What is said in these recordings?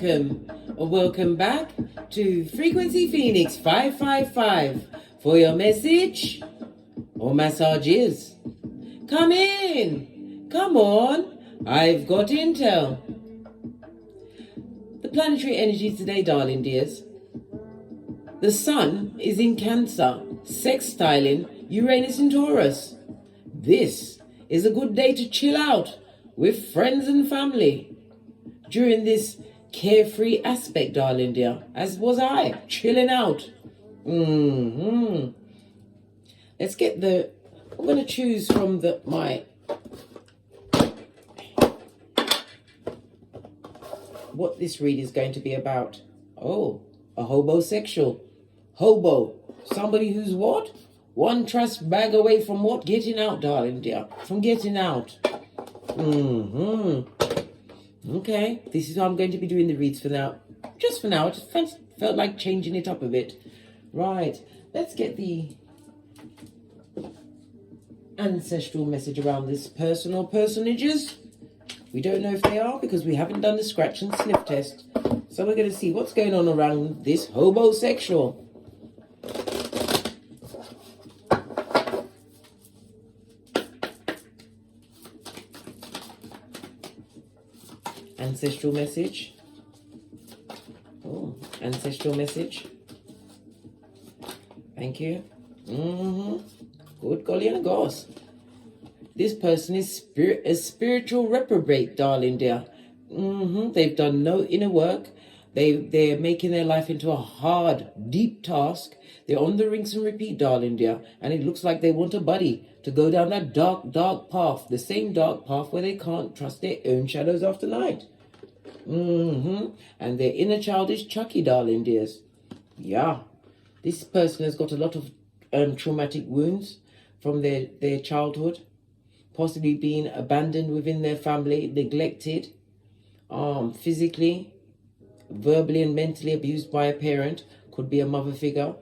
welcome back to Frequency Phoenix 555 for your message or massages. Come in, come on, I've got intel. The planetary energies today, darling dears. The sun is in Cancer, sextiling Uranus in Taurus. This is a good day to chill out with friends and family during this carefree aspect, darling dear, as was I, chilling out. Let's get I'm going to choose from what this read is going to be about. Oh, a hobosexual. Hobo, somebody who's what? One trash bag away from what? Getting out, darling dear. From getting out. Okay, this is how I'm going to be doing the reads for now. Just for now, I just felt like changing it up a bit. Right, let's get the ancestral message around this person or personages. We don't know if they are because we haven't done the scratch and sniff test. So we're going to see what's going on around this hobosexual. Ancestral message. Oh, ancestral message. Thank you. Good golly and a goss. This person is a spiritual reprobate, darling dear. They've done no inner work. They're making their life into a hard, deep task. They're on the rinse and repeat, darling dear. And it looks like they want a buddy to go down that dark, dark path. The same dark path where they can't trust their own shadows after night. And their inner child is Chucky, darling dears. Yeah. This person has got a lot of traumatic wounds from their childhood. Possibly being abandoned within their family, neglected, physically, verbally and mentally abused by a parent. Could be a mother figure.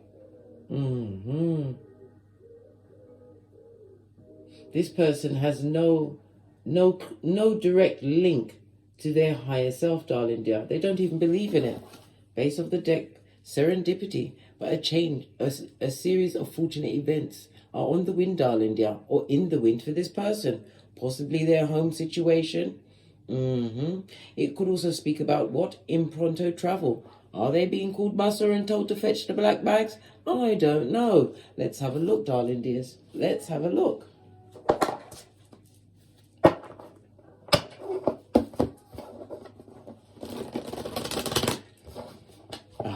This person has no direct link to their higher self, darling dear. They don't even believe in it. Base of the deck, serendipity, but a series of fortunate events are on the wind, darling dear, or in the wind for this person. Possibly their home situation. It could also speak about what? Impronto travel. Are they being called buster and told to fetch the black bags? I don't know. Let's have a look, darling dears. Let's have a look.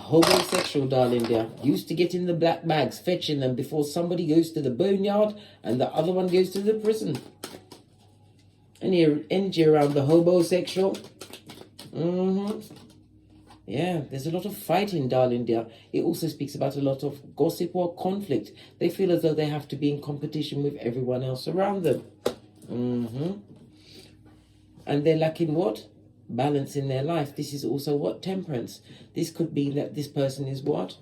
Hobosexual, darling dear, used to getting the black bags, fetching them before somebody goes to the boneyard and the other one goes to the prison. Any energy around the hobosexual? Yeah, there's a lot of fighting, darling dear. It also speaks about a lot of gossip or conflict. They feel as though they have to be in competition with everyone else around them. And they're lacking what? Balance in their life. This is also what? Temperance. This could be that this person is what?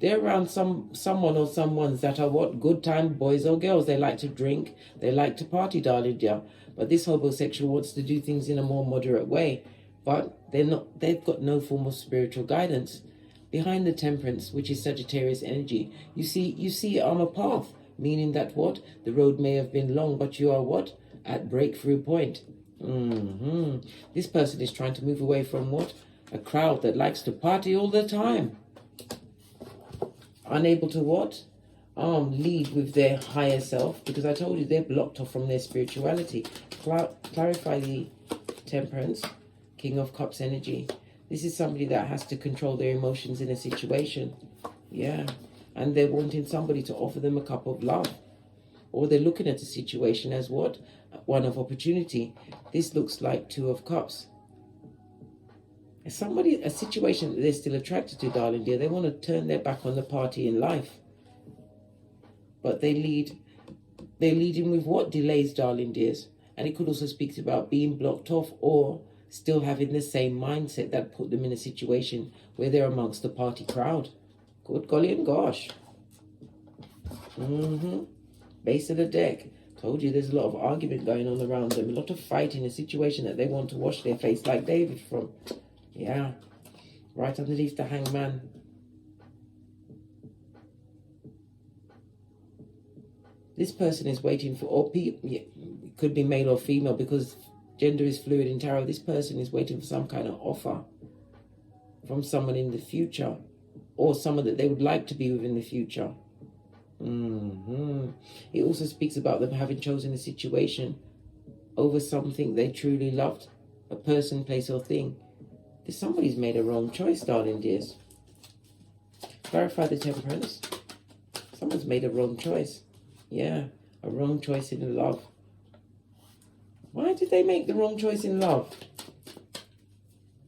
They're around someone or someones that are what? Good time boys or girls. They like to drink. They like to party, darling dear. But this hobosexual wants to do things in a more moderate way. But they've got no form of spiritual guidance. Behind the temperance, which is Sagittarius energy, you see a path, meaning that what? The road may have been long, but you are what? At breakthrough point. This person is trying to move away from what? A crowd that likes to party all the time. Unable to what? Lead with their higher self, because I told you they're blocked off from their spirituality. Clarify the temperance, King of Cups energy. This is somebody that has to control their emotions in a situation. Yeah. And they're wanting somebody to offer them a cup of love. Or they're looking at a situation as what? One of opportunity. This looks like Two of Cups. A situation that they're still attracted to, darling dear. They want to turn their back on the party in life. But they're leading with what? Delays, darling dears. And it could also speak about being blocked off or still having the same mindset that put them in a situation where they're amongst the party crowd. Good golly and gosh. Base of the deck. Told you there's a lot of argument going on around them. A lot of fight in a situation that they want to wash their face like David from. Yeah. Right underneath the Hangman. This person is waiting for, or it could be male or female because gender is fluid in tarot. This person is waiting for some kind of offer from someone in the future, or someone that they would like to be with in the future. It also speaks about them having chosen a situation over something they truly loved, a person, place, or thing. Somebody's made a wrong choice, darling dears. Clarify the Temperance. Someone's made a wrong choice. Yeah, a wrong choice in love. Why did they make the wrong choice in love?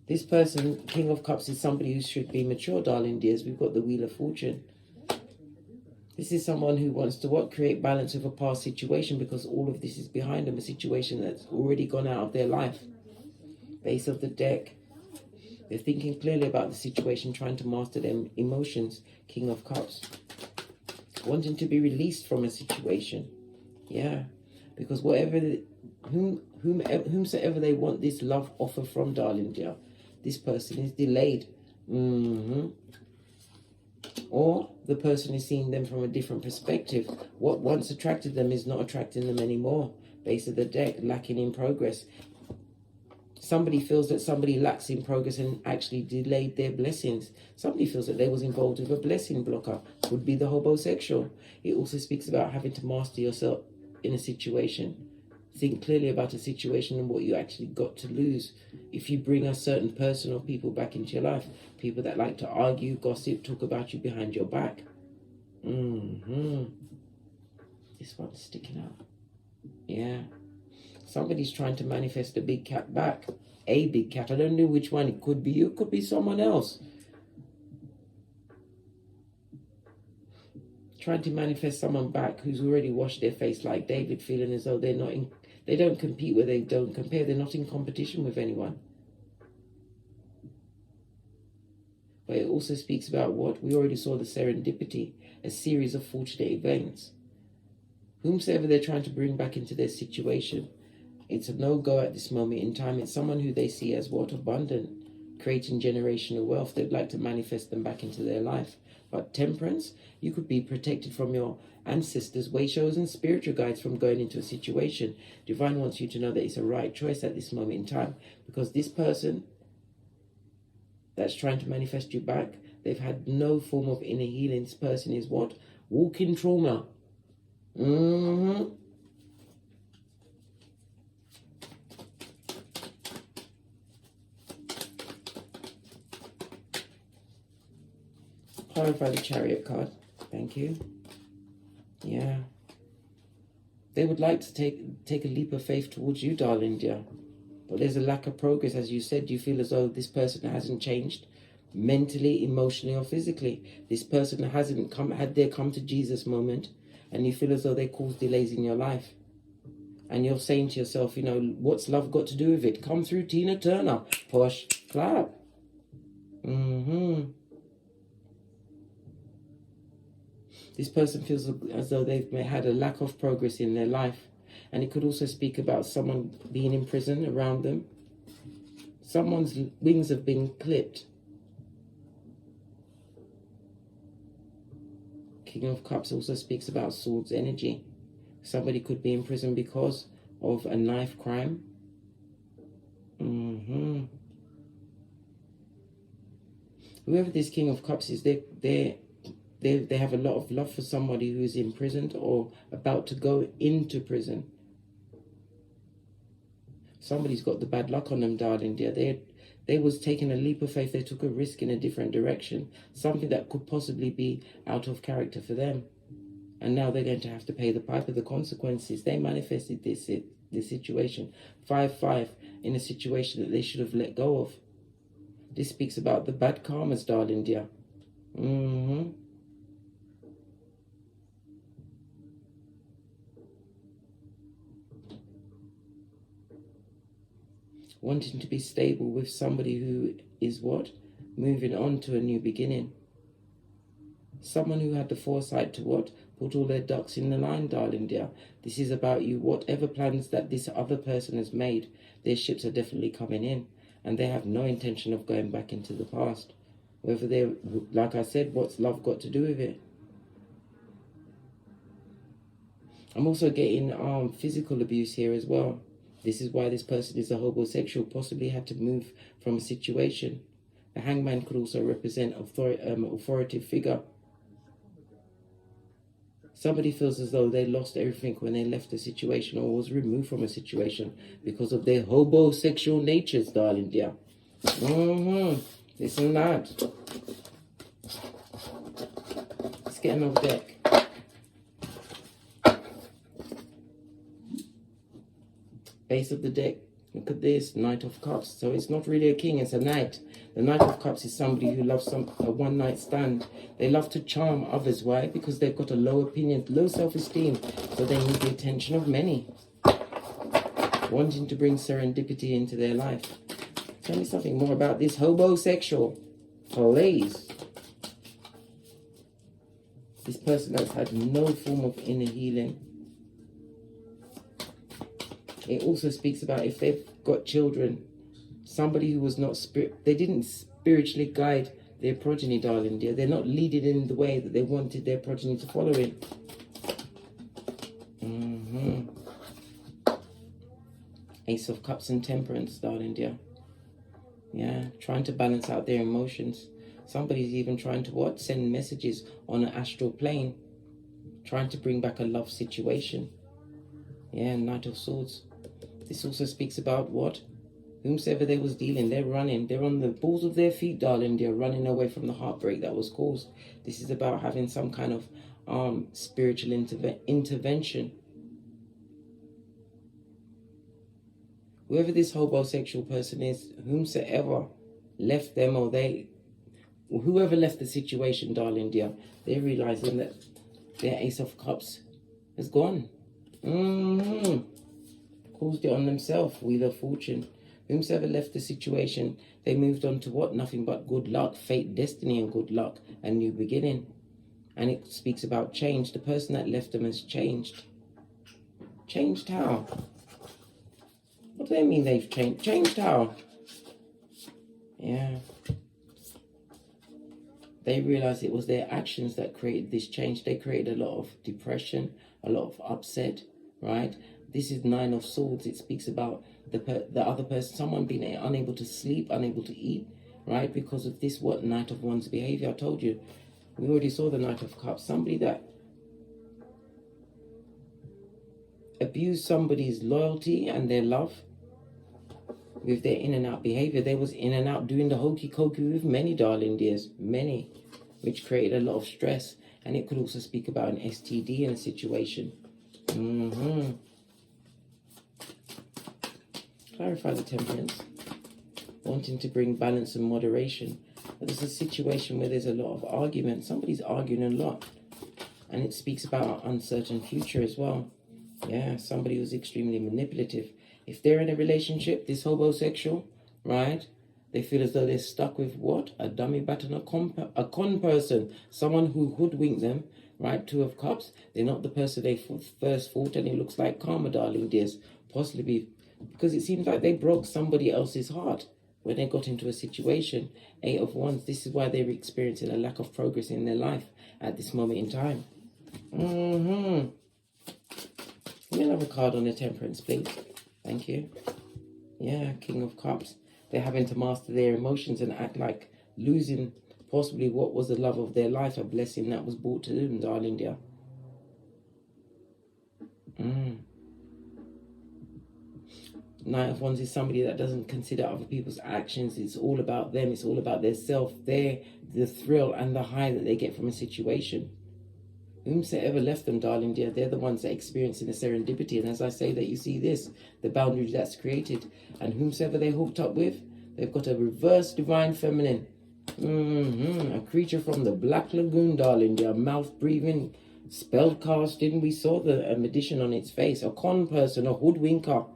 This person, King of Cups, is somebody who should be mature, darling dears. We've got the Wheel of Fortune. This is someone who wants to create balance with a past situation, because all of this is behind them, a situation that's already gone out of their life. Base of the deck. They're thinking clearly about the situation, trying to master their emotions. King of Cups. Wanting to be released from a situation. Yeah. Because whomsoever they want this love offer from, darling dear, this person is delayed. Or the person is seeing them from a different perspective. What once attracted them is not attracting them anymore. Base of the deck, lacking in progress. Somebody feels that somebody lacks in progress and actually delayed their blessings. Somebody feels that they was involved with a blessing blocker. Could be the hobosexual. It also speaks about having to master yourself in a situation. Think clearly about a situation and what you actually got to lose. If you bring a certain person or people back into your life, people that like to argue, gossip, talk about you behind your back. This one's sticking out. Yeah. Somebody's trying to manifest a big cat back. A big cat. I don't know which one. It could be you. It could be someone else. Trying to manifest someone back who's already washed their face like David, feeling as though they're not in, they don't compete where they don't compare. They're not in competition with anyone. But it also speaks about what? We already saw the serendipity, a series of fortunate events. Whomsoever they're trying to bring back into their situation, it's a no-go at this moment in time. It's someone who they see as what? Abundant, creating generational wealth. They'd like to manifest them back into their life. But Temperance, you could be protected from your ancestors, way shows, and spiritual guides from going into a situation. Divine wants you to know that it's a right choice at this moment in time, because this person that's trying to manifest you back, they've had no form of inner healing. This person is what? Walking trauma. Clarify the Chariot card. Thank you. Yeah. They would like to take a leap of faith towards you, darling dear. But there's a lack of progress. As you said, you feel as though this person hasn't changed mentally, emotionally, or physically. This person hasn't had their come to Jesus moment, and you feel as though they cause delays in your life. And you're saying to yourself, you know, what's love got to do with it? Come through, Tina Turner. Push, clap. This person feels as though they've had a lack of progress in their life. And it could also speak about someone being in prison around them. Someone's wings have been clipped. King of Cups also speaks about swords energy. Somebody could be in prison because of a knife crime. Whoever this King of Cups is, they have a lot of love for somebody who is imprisoned or about to go into prison. Somebody's got the bad luck on them, darling dear. They was taking a leap of faith. They took a risk in a different direction. Something that could possibly be out of character for them. And now they're going to have to pay the piper, the consequences. They manifested this situation. 5-5 in a situation that they should have let go of. This speaks about the bad karmas, darling dear. Wanting to be stable with somebody who is what? Moving on to a new beginning. Someone who had the foresight to what? Put all their ducks in the line, darling dear. This is about you. Whatever plans that this other person has made, their ships are definitely coming in. and they have no intention of going back into the past. Whether they're, like I said, what's love got to do with it? I'm also getting physical abuse here as well. This is why this person is a homosexual, possibly had to move from a situation. The hangman could also represent authoritative figure. Somebody feels as though they lost everything when they left a situation or was removed from a situation because of their homosexual natures, darling dear. This and that. Let's get another deck. Base of the deck. Look at this, Knight of Cups. So it's not really a king, it's a knight. The Knight of Cups is somebody who loves a one-night stand. They love to charm others. Why? Because they've got a low opinion, low self-esteem. So they need the attention of many. Wanting to bring serendipity into their life. Tell me something more about this homosexual. Please. This person has had no form of inner healing. It also speaks about if they've got children, somebody who was not they didn't spiritually guide their progeny, darling dear. They're not leading in the way that they wanted their progeny to follow in. Ace of Cups and Temperance, darling dear. Yeah, trying to balance out their emotions. Somebody's even trying to what? Send messages on an astral plane. Trying to bring back a love situation. Yeah, Knight of Swords. This also speaks about what? Whomsoever they was dealing, they're running. They're on the balls of their feet, darling. They're running away from the heartbreak that was caused. This is about having some kind of spiritual intervention. Whoever this homosexual person is, whomsoever left them or whoever left the situation, darling dear, they're realizing that their Ace of Cups has gone. Caused it on themselves, Wheel of Fortune. Whomsoever left the situation, they moved on to what? Nothing but good luck, fate, destiny, and good luck, a new beginning. And it speaks about change. The person that left them has changed. Changed how? What do they mean they've changed? Changed how? Yeah. They realized it was their actions that created this change. They created a lot of depression, a lot of upset, right? This is Nine of Swords. It speaks about the other person, someone being unable to sleep, unable to eat, right? Because of this, what? Knight of Wands behavior. I told you, we already saw the Knight of Cups. Somebody that abused somebody's loyalty and their love with their in and out behavior. They was in and out doing the hokey cokey with many, darling dears, many, which created a lot of stress. And it could also speak about an STD in a situation. Clarify the Temperance. Wanting to bring balance and moderation. But there's a situation where there's a lot of argument. Somebody's arguing a lot. And it speaks about an uncertain future as well. Yeah, somebody who's extremely manipulative. If they're in a relationship, this homosexual, right? They feel as though they're stuck with what? A dummy baton, a con person. Someone who hoodwinked them, right? Two of Cups. They're not the person they first thought, and it looks like karma, darling dears. Possibly because it seems like they broke somebody else's heart when they got into a situation. Eight of Wands. This is why they're experiencing a lack of progress in their life at this moment in time. Give me another card on the Temperance, please. Thank you. Yeah, King of Cups. They're having to master their emotions and act like losing possibly what was the love of their life, a blessing that was brought to them, darling dear. Knight of Wands is somebody that doesn't consider other people's actions. It's all about them. It's all about their self. They're the thrill and the high that they get from a situation. Whomsoever left them, darling dear, they're the ones that are experiencing the serendipity. And as I say that, you see this, the boundary that's created. And whomsoever they hooked up with, they've got a reverse divine feminine. A creature from the Black Lagoon, darling dear, mouth-breathing, spellcasting. We saw the magician on its face, a con person, a hoodwinker.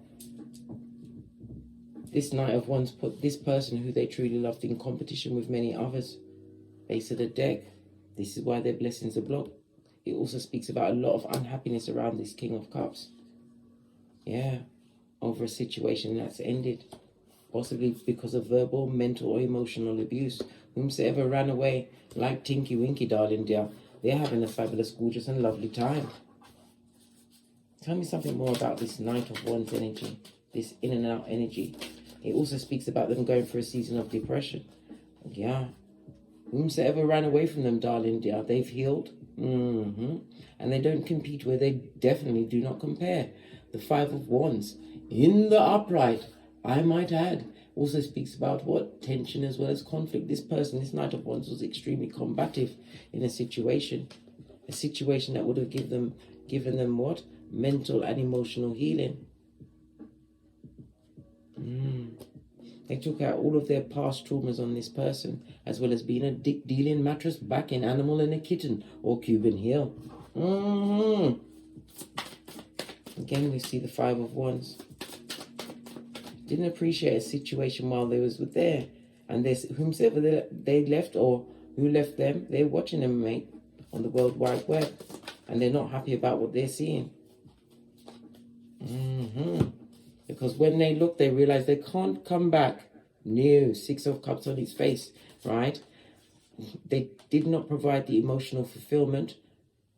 This Knight of Wands put this person who they truly loved in competition with many others. Base of the deck. This is why their blessings are blocked. It also speaks about a lot of unhappiness around this King of Cups. Yeah, over a situation that's ended. possibly because of verbal, mental, or emotional abuse. Whomsoever ran away, like Tinky Winky, darling dear, they're having a fabulous, gorgeous, and lovely time. Tell me something more about this Knight of Wands energy, this in and out energy. It also speaks about them going through a season of depression. Yeah. Whomsoever ran away from them, darling dear, they've healed. And they don't compete where they definitely do not compare. The Five of Wands in the upright, I might add, also speaks about what? Tension as well as conflict. This person, this Knight of Wands, was extremely combative in a situation that would have given them what? Mental and emotional healing. They took out all of their past traumas on this person, as well as being a dick dealing mattress back in animal and a kitten or Cuban heel. Again, we see the Five of Wands. Didn't appreciate a situation while they was there. And whomsoever they left or who left them, they're watching them, mate, on the World Wide Web. And they're not happy about what they're seeing. Because when they look, they realize they can't come back. No, Six of Cups on his face, right? They did not provide the emotional fulfillment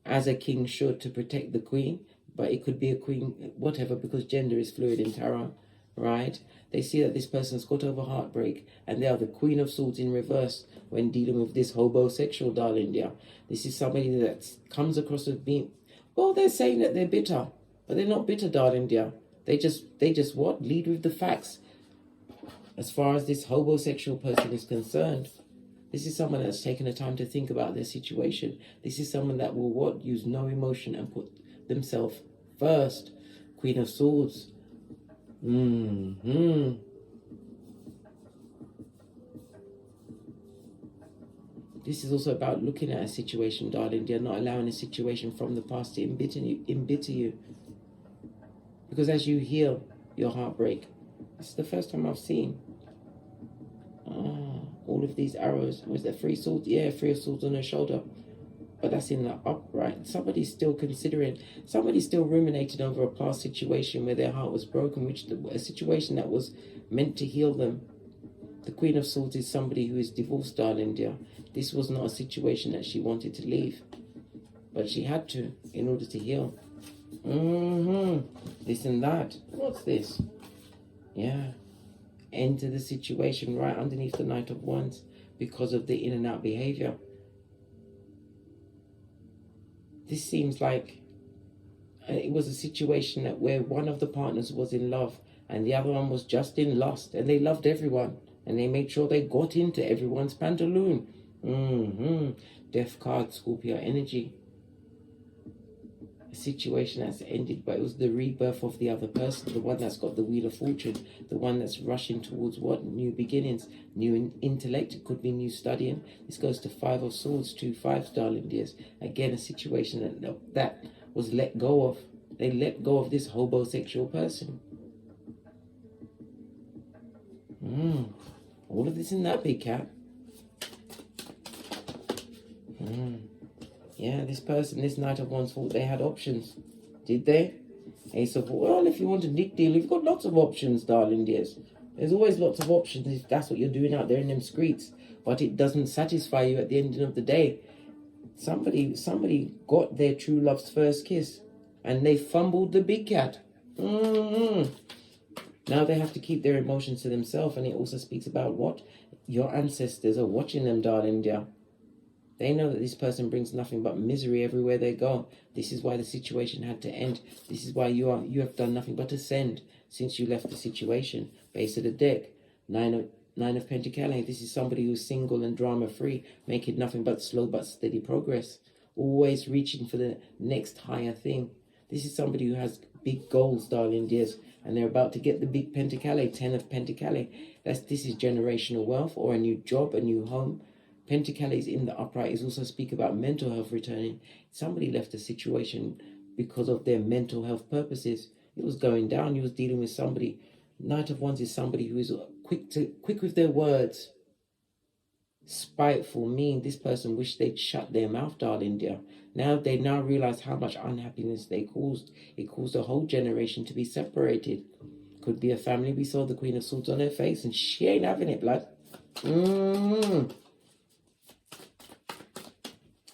as a king should to protect the queen. But it could be a queen, whatever, because gender is fluid in tarot, right? They see that this person's got over heartbreak, and they are the Queen of Swords in reverse when dealing with this homosexual, darling dear. This is somebody that comes across as being, well, they're saying that they're bitter, but they're not bitter, darling dear. They just what? Lead with the facts. As far as this homosexual person is concerned, this is someone that's taken the time to think about their situation. This is someone that will what? Use no emotion and put themselves first. Queen of Swords. This is also about looking at a situation, darling dear, not allowing a situation from the past to embitter you. Because as you heal your heartbreak, this is the first time I've seen all of these arrows. Was there 3 swords? Yeah, 3 of swords on her shoulder. But that's in the upright. Somebody's still considering, somebody's still ruminating over a past situation where their heart was broken, a situation that was meant to heal them. The Queen of Swords is somebody who is divorced, darling dear. This was not a situation that she wanted to leave, but she had to in order to heal. This and that. What's this? Yeah. Enter the situation right underneath the Knight of Wands because of the in and out behavior. This seems like it was a situation where one of the partners was in love and the other one was just in lust, and they loved everyone and they made sure they got into everyone's pantaloon. Death card, Scorpio energy. A situation that's ended, but it was the rebirth of the other person, the one that's got the Wheel of Fortune, the one that's rushing towards what? New beginnings, new intellect. It could be new studying. This goes to 5 of Swords, 2 fives, darling dears. Again, a situation that was let go of. They let go of this homosexual person. All of this in that, big cat. Yeah, this person, this Knight of Wands, thought they had options. Did they? Ace of, well, if you want a nick deal, you've got lots of options, darling dears. There's always lots of options if that's what you're doing out there in them streets. But it doesn't satisfy you at the end of the day. Somebody got their true love's first kiss, and they fumbled the big cat. Now they have to keep their emotions to themselves, and it also speaks about what? Your ancestors are watching them, darling dear. They know that this person brings nothing but misery everywhere they go. This is why the situation had to end. This is why you have done nothing but ascend since you left the situation. Base of the deck, Nine of Pentacles. This is somebody who's single and drama-free, making nothing but slow but steady progress. Always reaching for the next higher thing. This is somebody who has big goals, darling dears, and they're about to get the big Pentacles, 10 of Pentacles. This is generational wealth or a new job, a new home. Pentacles in the upright is also speak about mental health returning. Somebody left a situation because of their mental health purposes. It was going down. You was dealing with somebody. Knight of Wands is somebody who is quick with their words. Spiteful, mean. This person wished they'd shut their mouth, darling dear. They realize how much unhappiness they caused. It caused a whole generation to be separated. Could be a family. We saw the Queen of Swords on her face and she ain't having it, blood.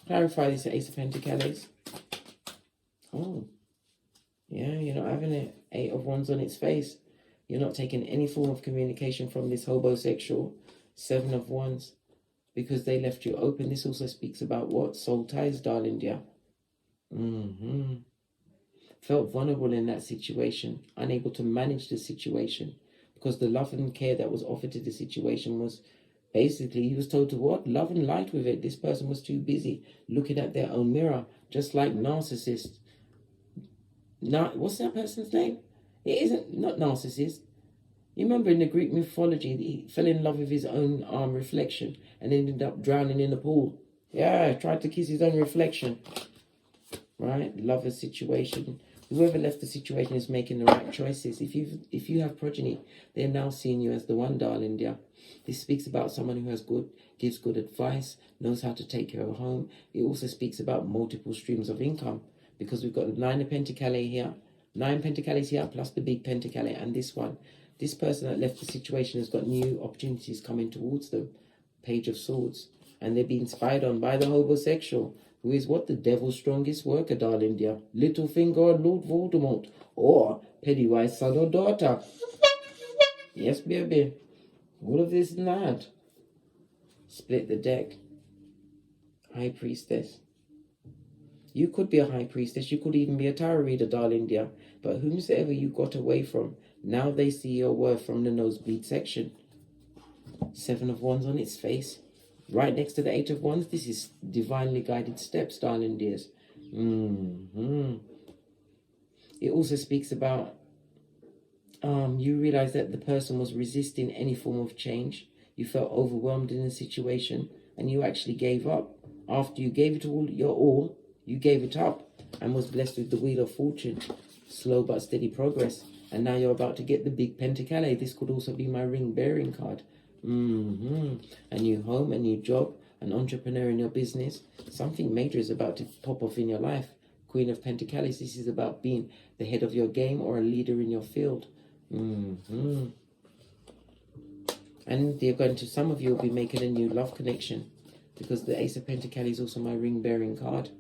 Clarify this, Ace of Pentacles. Oh, yeah, you're not having it. 8 of Wands on its face. You're not taking any form of communication from this homosexual. 7 of Wands. Because they left you open. This also speaks about what? Soul ties, darling dear. Felt vulnerable in that situation. Unable to manage the situation. Because the love and care that was offered to the situation was basically, he was told to what? Love and light with it. This person was too busy looking at their own mirror. Just like narcissists. What's that person's name? It isn't, not narcissist. You remember in the Greek mythology, he fell in love with his own reflection and ended up drowning in the pool. Yeah, tried to kiss his own reflection. Right? Lover situation. Whoever left the situation is making the right choices. If you have progeny, they're now seeing you as the one, darling dear. This speaks about someone who gives good advice, knows how to take care of home. It also speaks about multiple streams of income. Because we've got the 9 of Pentacles here, 9 Pentacles here, plus the big Pentacle, and this one. This person that left the situation has got new opportunities coming towards them. Page of Swords. And they're being spied on by the homosexual, who is what? The devil's strongest worker, darling dear. Littlefinger or Lord Voldemort. Or Pennywise son or daughter. Yes, baby. All of this and that. Split the deck. High Priestess. You could be a High Priestess. You could even be a tarot reader, darling dear. But whomsoever you got away from, now they see your worth from the nosebleed section. 7 of Wands on its face. Right next to the 8 of Wands. This is divinely guided steps, darling dears. It also speaks about you realize that the person was resisting any form of change. You felt overwhelmed in a situation and you actually gave up. After you gave it all, your all, you gave it up and was blessed with the Wheel of Fortune. Slow but steady progress. And now you're about to get the big Pentacle. This could also be my ring bearing card. A new home, a new job, an entrepreneur in your business. Something major is about to pop off in your life. Queen of Pentacles, this is about being the head of your game or a leader in your field. And they're going to, some of you will be making a new love connection. Because the Ace of Pentacles is also my ring bearing card.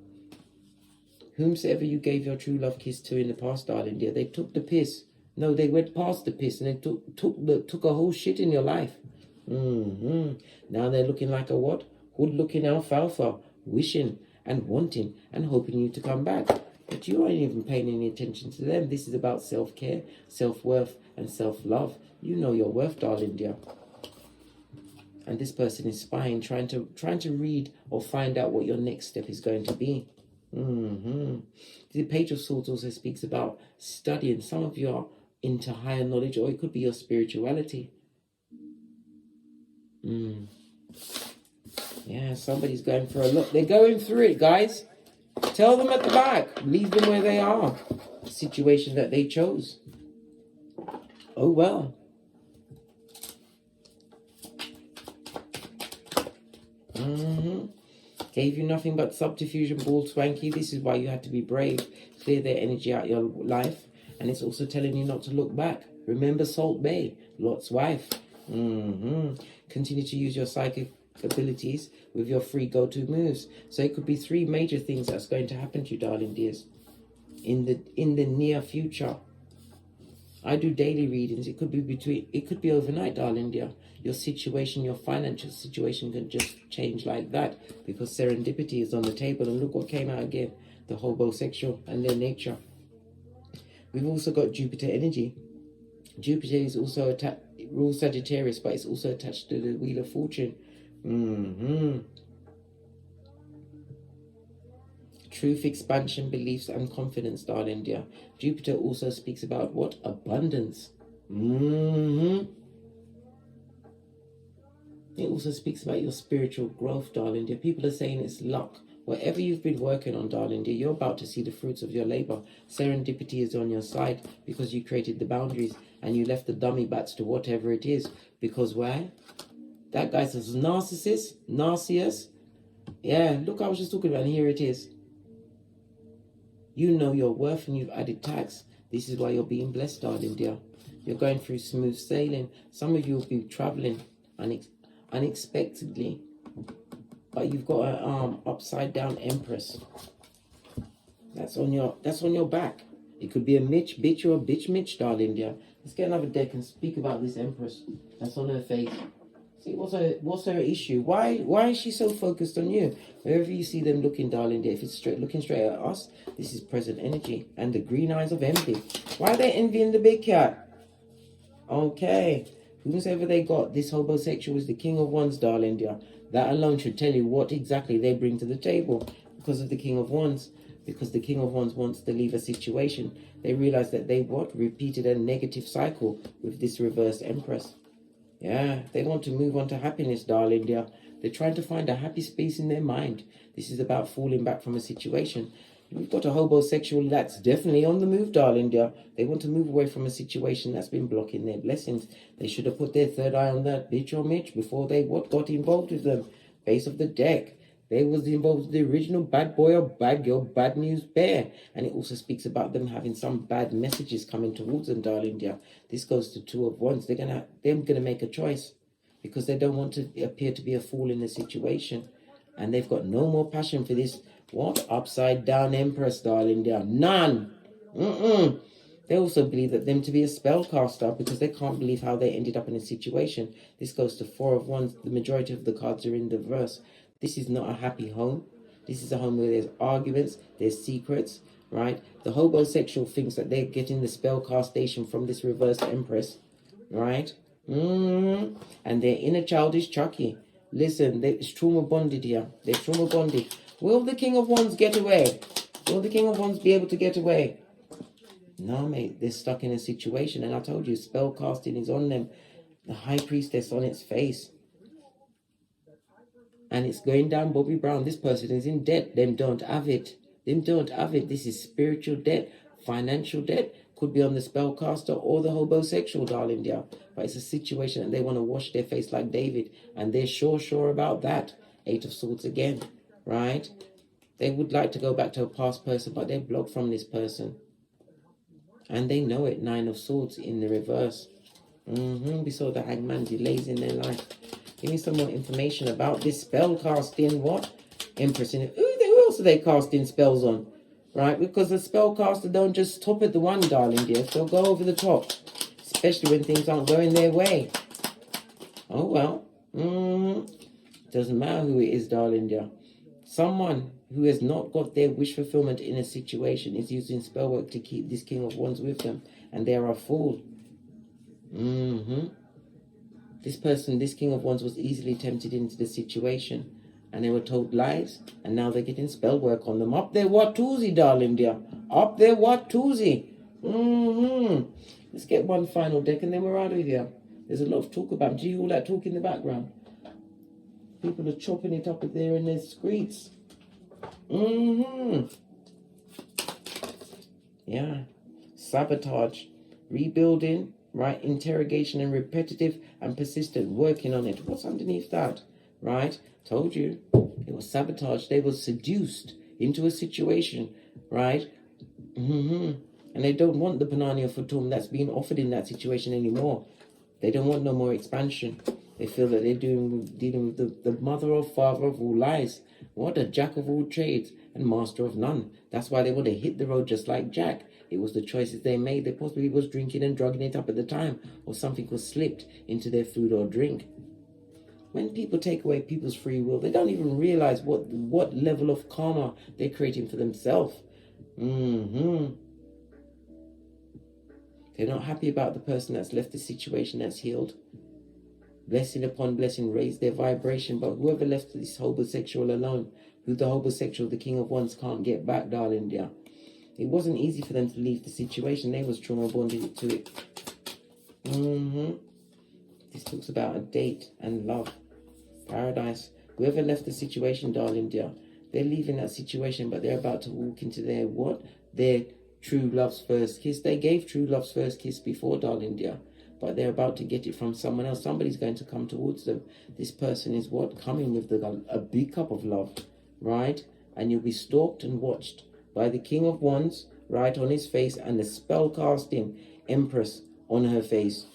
Whomsoever you gave your true love kiss to in the past, darling dear, they took the piss. No, they went past the piss and they took a whole shit in your life. Now they're looking like a what? Hood-looking alfalfa, wishing and wanting and hoping you to come back. But you aren't even paying any attention to them. This is about self-care, self-worth, and self-love. You know your worth, darling dear. And this person is spying, trying to read or find out what your next step is going to be. The Page of Swords also speaks about studying. Some of you are into higher knowledge, or it could be your spirituality. Yeah, somebody's going through a lot. They're going through it, guys. Tell them at the back. Leave them where they are. The situation that they chose. Oh, well. Gave you nothing but subterfuge and ball swanky. This is why you had to be brave. Clear their energy out of your life. And it's also telling you not to look back. Remember Salt Bay, Lot's wife. Continue to use your psychic abilities with your free go-to moves. So it could be 3 major things that's going to happen to you, darling dears, in the near future. I do daily readings. It could be overnight, darling dear. Your situation, your financial situation can just change like that because serendipity is on the table. And look what came out again, the homosexual and their nature. We've also got Jupiter energy. Jupiter is also rules Sagittarius, but it's also attached to the Wheel of Fortune. Truth, expansion, beliefs, and confidence, darling dear. Jupiter also speaks about what? Abundance. It also speaks about your spiritual growth, darling dear. People are saying it's luck. Whatever you've been working on, darling dear, you're about to see the fruits of your labor. Serendipity is on your side because you created the boundaries and you left the dummy bats to whatever it is. Because why? That guy's a narcissist. Yeah, look, I was just talking about, and here it is. You know your worth and you've added tax. This is why you're being blessed, darling dear. You're going through smooth sailing. Some of you will be traveling unexpectedly. But you've got a upside down Empress. That's on your back. It could be a Mitch bitch or a bitch Mitch, darling dear. Let's get another deck and speak about this Empress that's on her face. See, what's her issue? Why is she so focused on you? Wherever you see them looking, darling dear, if it's looking straight at us, this is present energy and the green eyes of envy. Why are they envying the big cat? Okay, whosoever they got, this homosexual is the King of Wands, darling dear. That alone should tell you what exactly they bring to the table because of the King of Wands. Because the King of Wands wants to leave a situation. They realize that they repeated a negative cycle with this reversed Empress. Yeah, they want to move on to happiness, darling dear. They're trying to find a happy space in their mind. This is about falling back from a situation. We've got a homosexual that's definitely on the move, darling dear. They want to move away from a situation that's been blocking their blessings. They should have put their third eye on that bitch or Mitch before they got involved with them. Base of the deck. They was involved with the original bad boy or bad girl, bad news bear. And it also speaks about them having some bad messages coming towards them, darling dear. This goes to Two of Wands. They're gonna make a choice because they don't want to appear to be a fool in the situation. And they've got no more passion for this, upside down Empress, darling dear. None. They also believe that them to be a spellcaster because they can't believe how they ended up in a situation. This goes to Four of Wands. The majority of the cards are in the reverse. This is not a happy home. This is a home where there's arguments, there's secrets, right? The homosexual thinks that they're getting the spellcastation from this reversed Empress, right? And their inner child is Chucky. Listen, it's trauma bonded here. They're trauma bonded. Will the King of Wands get away? Will the King of Wands be able to get away? No, mate. They're stuck in a situation. And I told you, spell casting is on them. The High Priestess on its face. And it's going down Bobby Brown. This person is in debt. Them don't have it. Them don't have it. This is spiritual debt. Financial debt. Could be on the spellcaster or the homosexual, darling dear. But it's a situation and they want to wash their face like David. And they're sure about that. Eight of Swords again. Right? They would like to go back to a past person, but they're blocked from this person. And they know it. Nine of Swords in the reverse. We saw the Hangman delays in their life. Give me some more information about this spell casting. Empress in it. Who else are they casting spells on? Right? Because the spellcaster don't just stop at the one, darling dear. They'll go over the top. Especially when things aren't going their way. Oh, well. Doesn't matter who it is, darling dear. Someone who has not got their wish fulfillment in a situation is using spellwork to keep this King of Wands with them. And they are a fool. This person, this King of Wands, was easily tempted into the situation. And they were told lies. And now they're getting spell work on them. Up there, Watusi, darling dear. Up there, Watusi. Let's get one final deck and then we're out of here. There's a lot of talk about. Do you hear all that talk in the background? People are chopping it up there in their streets. Yeah. Sabotage. Rebuilding. Right, interrogation and repetitive and persistent working on it. What's underneath that? Right, told you it was sabotage. They were seduced into a situation, right? And they don't want the Panania Futum that's being offered in that situation anymore. They don't want no more expansion. They feel that they're dealing with the mother or father of all lies. What a jack of all trades and master of none. That's why they want to hit the road just like Jack. It was the choices they made. They possibly was drinking and drugging it up at the time, or something was slipped into their food or drink. When people take away people's free will, they don't even realize what level of karma they're creating for themselves. They're not happy about the person that's left the situation that's healed. Blessing upon blessing raised their vibration, but whoever left this homosexual alone, who the homosexual, the King of Wands, can't get back, darling dear. It wasn't easy for them to leave the situation. They was trauma bonded to it. This talks about a date and love. Paradise. Whoever left the situation, darling dear, they're leaving that situation, but they're about to walk into their Their true love's first kiss. They gave true love's first kiss before, darling dear, but they're about to get it from someone else. Somebody's going to come towards them. This person is coming with a big cup of love, right? And you'll be stalked and watched by the King of Wands, right on his face, and the spell casting Empress on her face.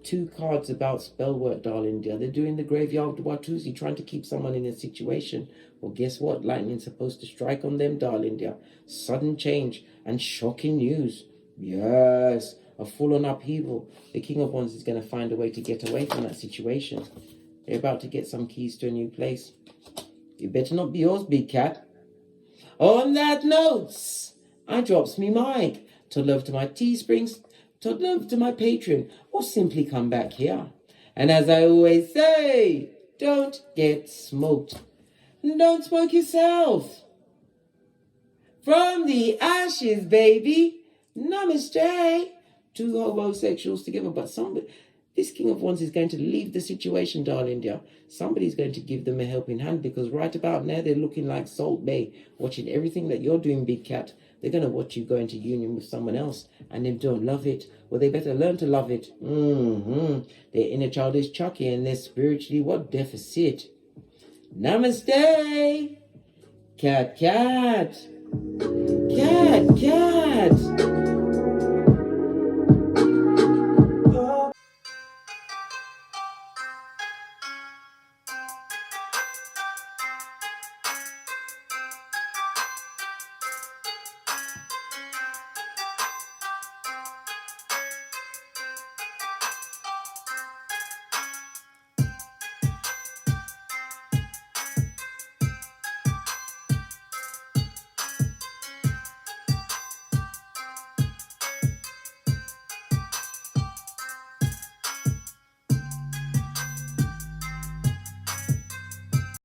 2 cards about spell work, darling dear. They're doing the graveyard Watusi, trying to keep someone in a situation. Well, guess what? Lightning's supposed to strike on them, darling dear. Sudden change and shocking news. Yes, a full-on upheaval. The King of Wands is going to find a way to get away from that situation. They're about to get some keys to a new place. You better not be yours, big cat. On that note, I drops me mic. To love to my Teesprings, to love to my Patreon, or simply come back here. And as I always say, don't get smoked. Don't smoke yourself. From the ashes, baby. Namaste. 2 homosexuals together, but somebody, this King of Wands is going to leave the situation, darling dear. Somebody's going to give them a helping hand, because right about now they're looking like Salt Bay, watching everything that you're doing, big cat. They're going to watch you go into union with someone else, and they don't love it. Well, they better learn to love it. Their inner child is Chucky, and they're spiritually what? Deficit. Namaste. Cat, cat. Cat, cat.